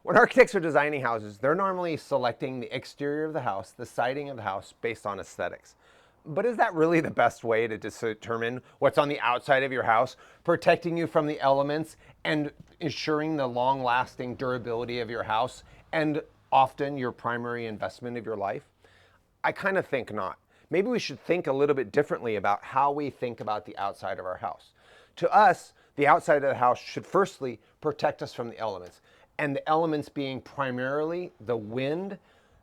When architects are designing houses, they're normally selecting the exterior of the house, the siding of the house, based on aesthetics. But is that really the best way to determine what's on the outside of your house, protecting you from the elements and ensuring the long-lasting durability of your house and often your primary investment of your life? I kind of think not. Maybe we should think a little bit differently about how we think about the outside of our house. To us, the outside of the house should firstly protect us from the elements, and the elements being primarily the wind,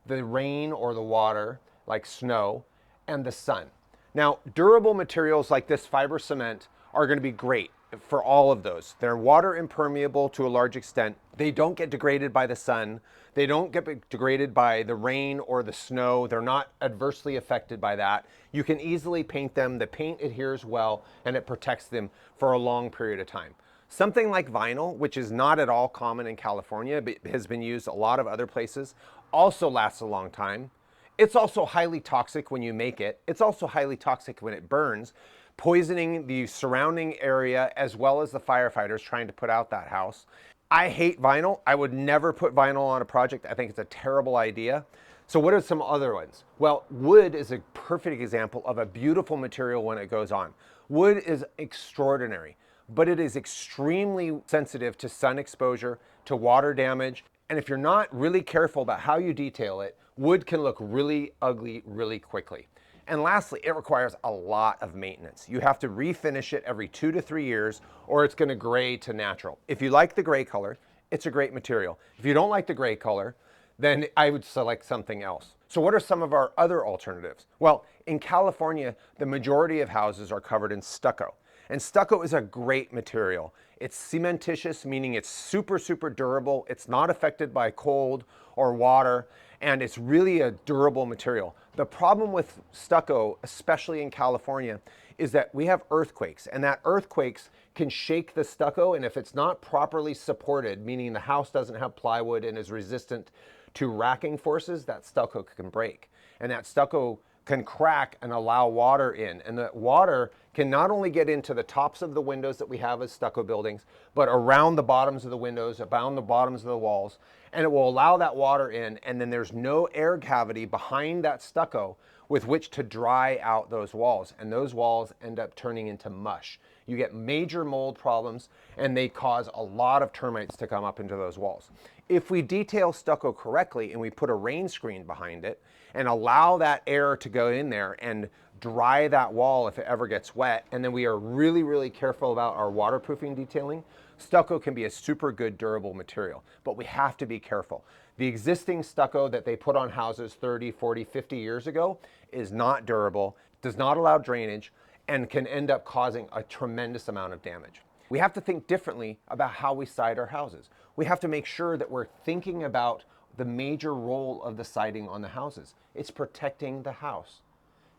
the rain or the water, like snow, and the sun. Now, durable materials like this fiber cement are going to be great for all of those. They're water impermeable to a large extent. They don't get degraded by the sun. They don't get degraded by the rain or the snow. They're not adversely affected by that. You can easily paint them. The paint adheres well and it protects them for a long period of time. Something like vinyl, which is not at all common in California, but has been used a lot of other places, also lasts a long time. It's also highly toxic when you make it. It's also highly toxic when it burns, poisoning the surrounding area as well as the firefighters trying to put out that house. I hate vinyl. I would never put vinyl on a project. I think it's a terrible idea. So what are some other ones? Well, wood is a perfect example of a beautiful material when it goes on. Wood is extraordinary, but it is extremely sensitive to sun exposure, to water damage. And if you're not really careful about how you detail it, wood can look really ugly really quickly. And lastly, it requires a lot of maintenance. You have to refinish it every 2 to 3 years or it's going to gray to natural. If you like the gray color, it's a great material. If you don't like the gray color, then I would select something else. So what are some of our other alternatives? Well, in California, the majority of houses are covered in stucco. And stucco is a great material. It's cementitious, meaning it's super, super durable. It's not affected by cold or water, and it's really a durable material. The problem with stucco, especially in California, is that we have earthquakes, and that earthquakes can shake the stucco, and if it's not properly supported, meaning the house doesn't have plywood and is resistant to racking forces, that stucco can break. And that stucco can crack and allow water in. And the water can not only get into the tops of the windows that we have as stucco buildings, but around the bottoms of the windows, around the bottoms of the walls, and it will allow that water in, and then there's no air cavity behind that stucco with which to dry out those walls, and those walls end up turning into mush. You get major mold problems, and they cause a lot of termites to come up into those walls. If we detail stucco correctly and we put a rain screen behind it and allow that air to go in there and dry that wall if it ever gets wet, and then we are really, really careful about our waterproofing detailing, stucco can be a super good durable material, but we have to be careful. The existing stucco that they put on houses 30, 40, 50 years ago is not durable, does not allow drainage, and can end up causing a tremendous amount of damage. We have to think differently about how we side our houses. We have to make sure that we're thinking about the major role of the siding on the houses. It's protecting the house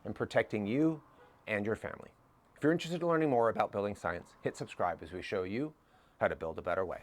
and protecting you and your family. If you're interested in learning more about building science, hit subscribe as we show you how to build a better way.